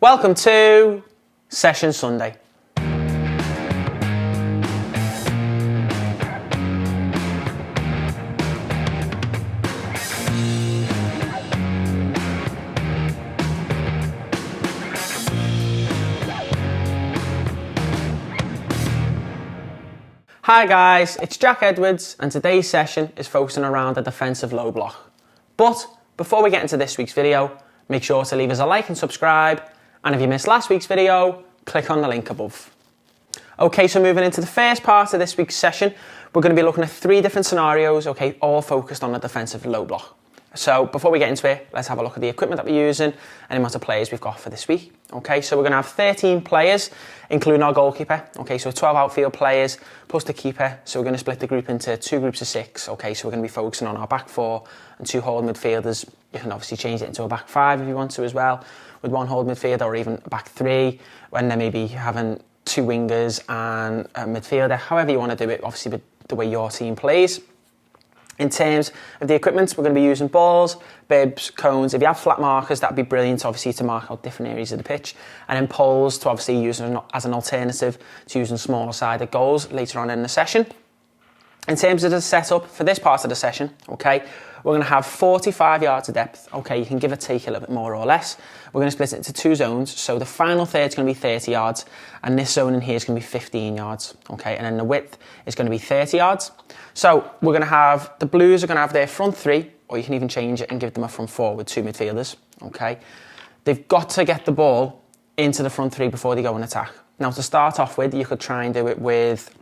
Welcome to Session Sunday. Hi guys, it's Jack Edwards and today's session is focusing around a defensive low block. But before we get into this week's video, make sure to leave us a like and subscribe, and if you missed last week's video, click on the link above. Okay, so moving into the first part of this week's session, we're going to be looking at 3 different scenarios, okay, all focused on a defensive low block. So before we get into it, let's have a look at the equipment that we're using and the amount of players we've got for this week. Okay, so we're going to have 13 players, including our goalkeeper. Okay, so 12 outfield players plus the keeper. So we're going to split the group into 2 groups of 6. Okay, so we're going to be focusing on our back 4 and 2 holding midfielders. You can obviously change it into a back 5 if you want to as well, with 1 holding midfielder, or even a back 3 when they're maybe having 2 wingers and a midfielder. However you want to do it, obviously with the way your team plays. In terms of the equipment, we're going to be using balls, bibs, cones. If you have flat markers, that'd be brilliant, obviously, to mark out different areas of the pitch. And then poles to obviously use as an alternative to using smaller sided goals later on in the session. In terms of the setup for this part of the session, okay, we're going to have 45 yards of depth. Okay, you can give or take a little bit more or less. We're going to split it into 2 zones. So the final third is going to be 30 yards, and this zone in here is going to be 15 yards. Okay, and then the width is going to be 30 yards. So we're going to have, the Blues are going to have their front 3, or you can even change it and give them a front 4 with 2 midfielders. Okay, they've got to get the ball into the front 3 before they go and attack. Now, to start off with, you could try and do it with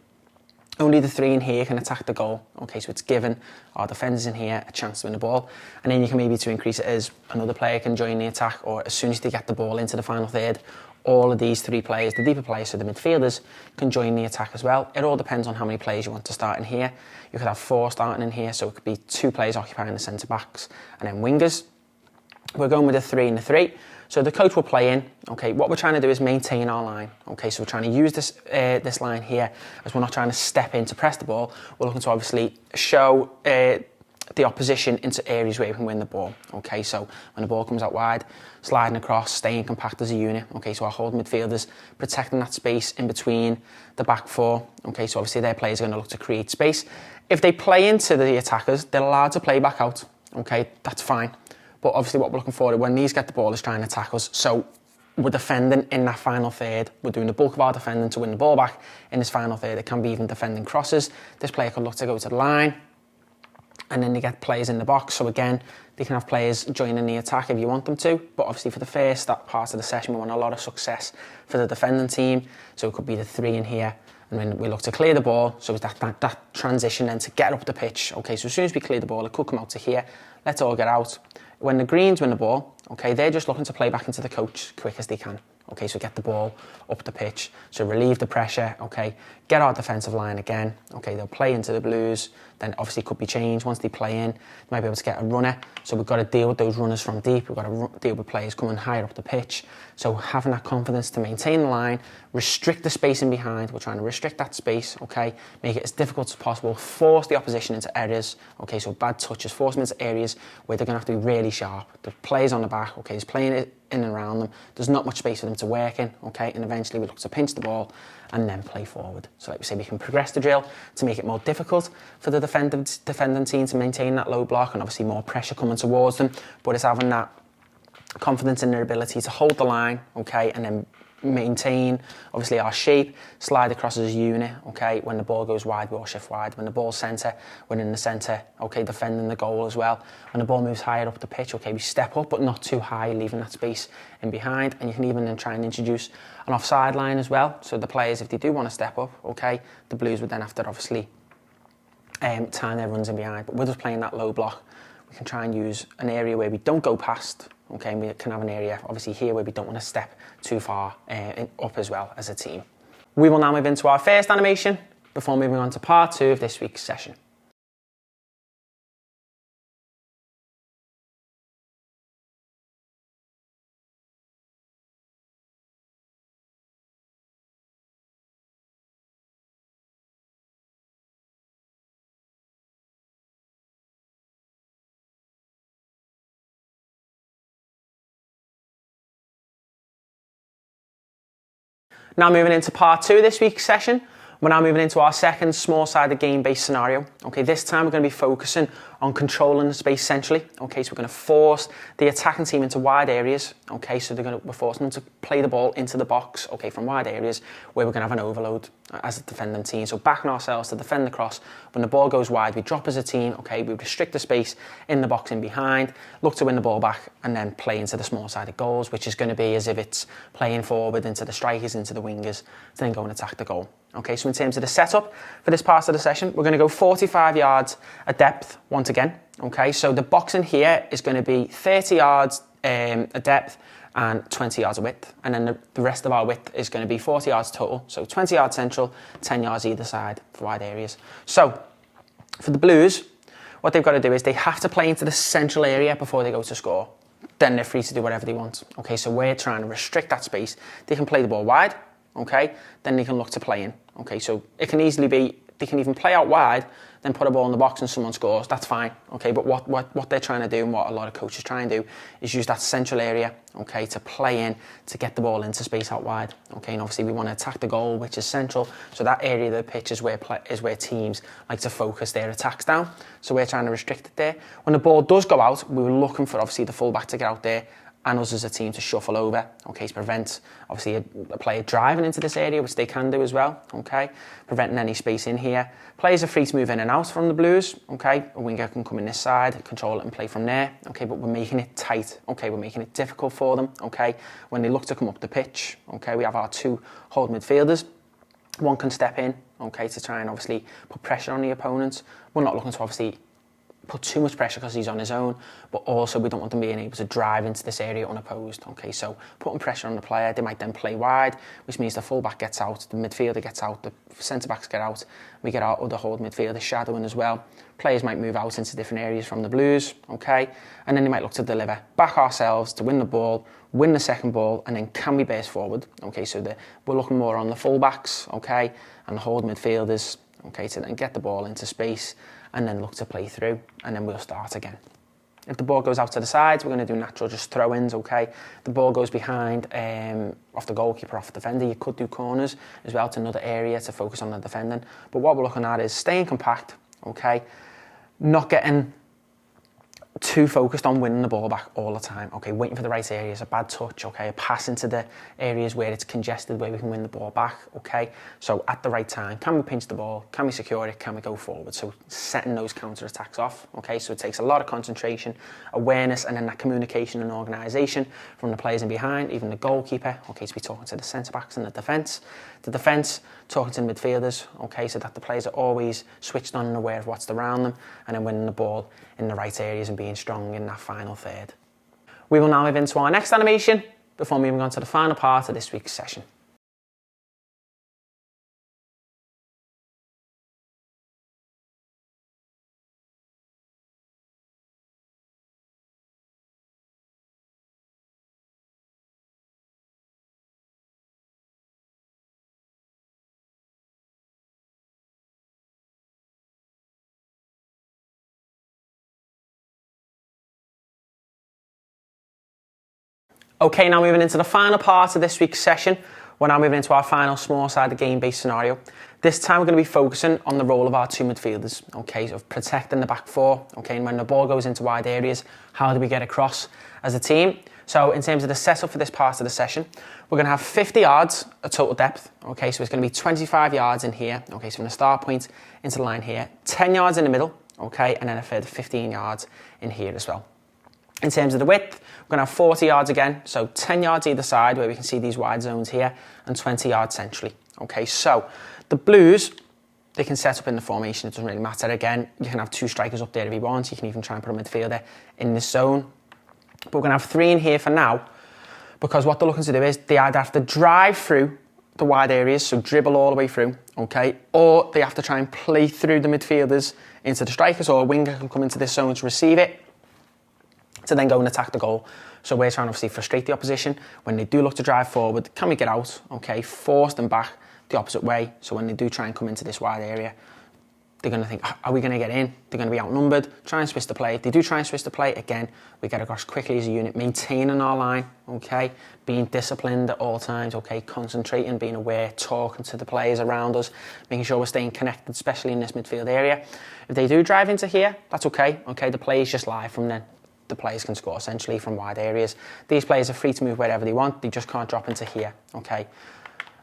only the 3 in here can attack the goal. Okay, so it's given our defenders in here a chance to win the ball. And then you can maybe, to increase it, as another player can join the attack, or as soon as they get the ball into the final third, all of these 3 players, the deeper players, so the midfielders, can join the attack as well. It all depends on how many players you want to start in here. You could have 4 starting in here, so it could be 2 players occupying the centre backs and then wingers. We're going with a 3 and a 3. So the coach will play in. Okay, what we're trying to do is maintain our line. Okay, so we're trying to use this line here, as we're not trying to step in to press the ball. We're looking to obviously show the opposition into areas where we can win the ball. Okay, so when the ball comes out wide, sliding across, staying compact as a unit. Okay, so our holding midfielders protecting that space in between the back 4. Okay, so obviously their players are going to look to create space. If they play into the attackers, they're allowed to play back out. Okay, that's fine. But obviously what we're looking for when these get the ball is trying to attack us. So we're defending in that final third. We're doing the bulk of our defending to win the ball back in this final third. It can be even defending crosses. This player could look to go to the line, and then they get players in the box. So again, they can have players joining the attack if you want them to. But obviously for the first that part of the session, we want a lot of success for the defending team. So it could be the 3 in here. And then we look to clear the ball. So it's that transition then to get up the pitch. Okay, so as soon as we clear the ball, it could come out to here. Let's all get out. When the Greens win the ball, okay, they're just looking to play back into the coach quick as they can. Okay, so get the ball up the pitch, so relieve the pressure, okay, get our defensive line again, okay, they'll play into the Blues, then obviously could be changed. Once they play in, they might be able to get a runner, so we've got to deal with those runners from deep, we've got to deal with players coming higher up the pitch, so having that confidence to maintain the line, restrict the space in behind, we're trying to restrict that space, okay, make it as difficult as possible, force the opposition into areas, okay, so bad touches, force them into areas where they're going to have to be really sharp. The players on the back, okay, he's playing it in and around them, there's not much space for them to work in, okay, and eventually we look to pinch the ball and then play forward. So like we say, we can progress the drill to make it more difficult for the defending team to maintain that low block, and obviously more pressure coming towards them, but it's having that confidence in their ability to hold the line, okay, and then maintain obviously our shape, slide across as a unit, okay, when the ball goes wide we all shift wide, when the ball's centre we're in the centre, okay, defending the goal as well. When the ball moves higher up the pitch, okay, we step up but not too high, leaving that space in behind, and you can even then try and introduce an offside line as well, so the players, if they do want to step up, okay, the Blues would then have to obviously time their runs in behind. But with us playing that low block, we can try and use an area where we don't go past, okay, and we can have an area obviously here where we don't want to step too far up as well as a team. We will now move into our first animation before moving on to part 2 of this week's session. Now moving into part 2 of this week's session, we're now moving into our second small-sided game-based scenario. Okay, this time we're going to be focusing on controlling the space centrally. Okay, so we're going to force the attacking team into wide areas. Okay, so we're forcing them to play the ball into the box. Okay, from wide areas where we're going to have an overload as a defending team. So backing ourselves to defend the cross. When the ball goes wide, we drop as a team. Okay, we restrict the space in the box in behind, look to win the ball back, and then play into the small-sided goals, which is going to be as if it's playing forward into the strikers, into the wingers, to then go and attack the goal. Okay, so in terms of the setup for this part of the session, we're going to go 45 yards at depth once again. Okay, so the box in here is going to be 30 yards at depth and 20 yards of width. And then the rest of our width is going to be 40 yards total. So 20 yards central, 10 yards either side for wide areas. So for the Blues, what they've got to do is they have to play into the central area before they go to score. Then they're free to do whatever they want. Okay, so we're trying to restrict that space. They can play the ball wide. Okay, then they can look to play in. Okay, so it can easily be, they can even play out wide, then put a ball in the box and someone scores, that's fine. Okay, but what they're trying to do and what a lot of coaches try and do is use that central area, okay, to play in, to get the ball into space out wide. Okay, and obviously we want to attack the goal, which is central, so that area of the pitch is where teams like to focus their attacks down. So we're trying to restrict it there. When the ball does go out, we were looking for obviously the fullback to get out there and us as a team to shuffle over, okay, to prevent obviously a player driving into this area, which they can do as well, okay, preventing any space in here. Players are free to move in and out from the Blues, okay, a winger can come in this side, control it and play from there, okay, but we're making it tight, okay, we're making it difficult for them, okay, when they look to come up the pitch, okay, we have our two hold midfielders, one can step in, okay, to try and obviously put pressure on the opponent. We're not looking to obviously put too much pressure because he's on his own, but also we don't want them being able to drive into this area unopposed. Okay, so putting pressure on the player, they might then play wide, which means the fullback gets out, the midfielder gets out, the centre-backs get out, we get our other hold midfielder shadowing as well. Players might move out into different areas from the Blues, okay, and then they might look to deliver, back ourselves to win the ball, win the second ball, and then can we burst forward? Okay, so we're looking more on the fullbacks, okay, and the hold midfielders, okay, to then get the ball into space and then look to play through, and then we'll start again. If the ball goes out to the sides, we're going to do natural just throw-ins, okay? The ball goes behind, off the goalkeeper, off the defender. You could do corners as well to another area to focus on the defending. But what we're looking at is staying compact, okay? Not getting too focused on winning the ball back all the time, okay, waiting for the right areas, a bad touch, okay, a pass into the areas where it's congested, where we can win the ball back, okay, so at the right time, can we pinch the ball, can we secure it, can we go forward, so setting those counter-attacks off, okay, so it takes a lot of concentration, awareness, and then that communication and organisation from the players in behind, even the goalkeeper, okay, to be talking to the centre-backs and the defence talking to the midfielders, okay, so that the players are always switched on and aware of what's around them, and then winning the ball in the right areas and being strong in that final third. We will now move into our next animation before moving on to the final part of this week's session. Okay, now moving into the final part of this week's session, we're now moving into our final small-sided game-based scenario. This time we're going to be focusing on the role of our two midfielders, okay, of protecting the back four, okay, and when the ball goes into wide areas, how do we get across as a team? So in terms of the setup for this part of the session, we're going to have 50 yards of total depth, okay, so it's going to be 25 yards in here, okay, so from the start point into the line here, 10 yards in the middle, okay, and then a further 15 yards in here as well. In terms of the width, we're going to have 40 yards again, so 10 yards either side where we can see these wide zones here, and 20 yards centrally. Okay, so the Blues, they can set up in the formation, it doesn't really matter. Again, you can have two strikers up there if you want, you can even try and put a midfielder in this zone. But we're going to have three in here for now, because what they're looking to do is they either have to drive through the wide areas, so dribble all the way through, okay, or they have to try and play through the midfielders into the strikers, or a winger can come into this zone to receive it, to then go and attack the goal. So we're trying to obviously frustrate the opposition. When they do look to drive forward, can we get out? Okay, force them back the opposite way. So when they do try and come into this wide area, they're going to think, are we going to get in? They're going to be outnumbered. Try and switch the play. If they do try and switch the play, again, we get across quickly as a unit, maintaining our line, okay? Being disciplined at all times, okay? Concentrating, being aware, talking to the players around us, making sure we're staying connected, especially in this midfield area. If they do drive into here, that's okay, okay? The play is just live from then. The players can score essentially from wide areas. These players are free to move wherever they want. They just can't drop into here, okay?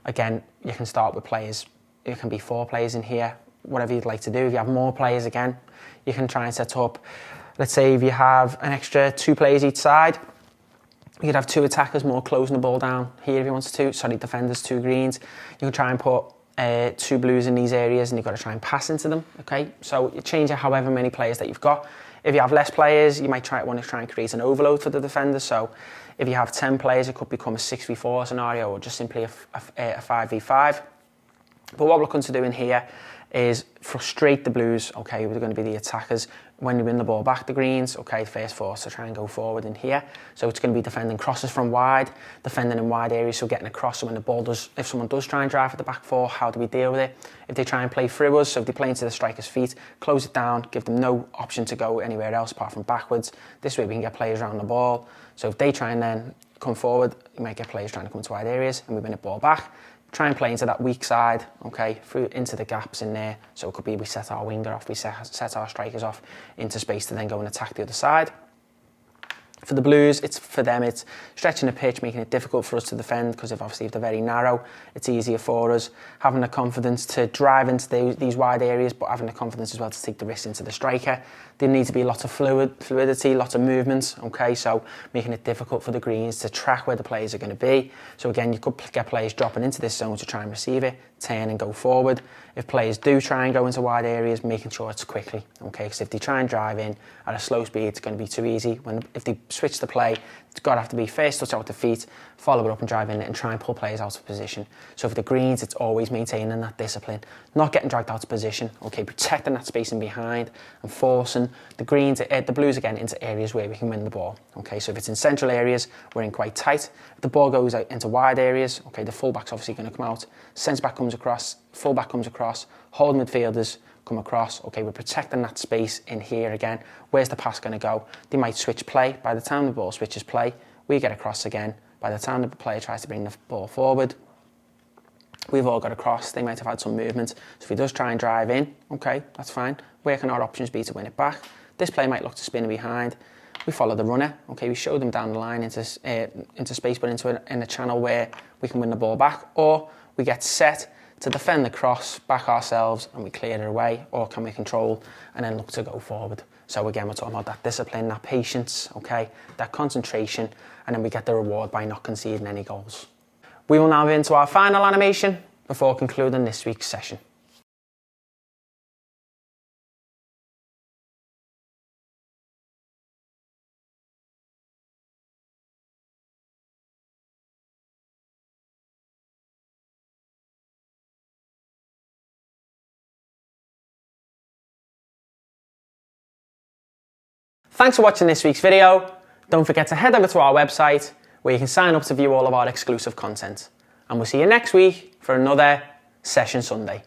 Again, you can start with players. It can be 4 players in here, whatever you'd like to do. If you have more players, again, you can try and set up, let's say if you have an extra 2 players each side, you could have 2 attackers more closing the ball down here if you wanted to. Sorry, defenders, 2 greens. You can try and put 2 blues in these areas and you've got to try and pass into them, okay? So you change it however many players that you've got. If you have less players, you might want to try and create an overload for the defenders. So if you have 10 players, it could become a 6v4 scenario or just simply a 5v5. But what we're looking to do in here is frustrate the blues, okay? We're going to be the attackers. When you win the ball back, the greens, okay, first force to try and go forward in here. So it's going to be defending crosses from wide, defending in wide areas, so getting across. So when the ball does, if someone does try and drive at the back 4, how do we deal with it? If they try and play through us, so if they play into the striker's feet, close it down, give them no option to go anywhere else apart from backwards. This way we can get players around the ball. So if they try and then come forward, you might get players trying to come to wide areas and we win the ball back. Try and play into that weak side, okay, through into the gaps in there. So it could be we set our winger off, we set our strikers off into space to then go and attack the other side. For the Blues, for them, it's stretching the pitch, making it difficult for us to defend because if they're very narrow, it's easier for us. Having the confidence to drive into these wide areas, but having the confidence as well to take the risk into the striker. There needs to be lots of fluidity, lots of movements, okay? So making it difficult for the Greens to track where the players are going to be. So again, you could get players dropping into this zone to try and receive it, turn and go forward. If players do try and go into wide areas, making sure it's quickly, okay? Because if they try and drive in at a slow speed, it's going to be too easy. If they switch the play, it's got to have to be first touch out with the feet, follow it up and drive in it and try and pull players out of position. So for the Greens, it's always maintaining that discipline, not getting dragged out of position, okay? Protecting that space in behind and forcing the Blues again into areas where we can win the ball, okay? So if it's in central areas, we're in quite tight. If the ball goes out into wide areas, okay, the fullback's obviously going to come out, centre-back comes across, fullback comes across, hold midfielders come across, okay, we're protecting that space in here again. Where's the pass going to go? They might switch play. By the time the ball switches play, we get across again. By the time the player tries to bring the ball forward, we've all got across. They might have had some movement. So if he does try and drive in, okay, that's fine. Where can our options be to win it back? This player might look to spin behind. We follow the runner, okay, we show them down the line into space, but in a channel where we can win the ball back, or we get set to defend the cross, back ourselves, and we clear it away, or can we control and then look to go forward? So again, we're talking about that discipline, that patience, okay, that concentration, and then we get the reward by not conceding any goals. We will now move into our final animation before concluding this week's session. Thanks for watching this week's video. Don't forget to head over to our website where you can sign up to view all of our exclusive content. And we'll see you next week for another Session Sunday.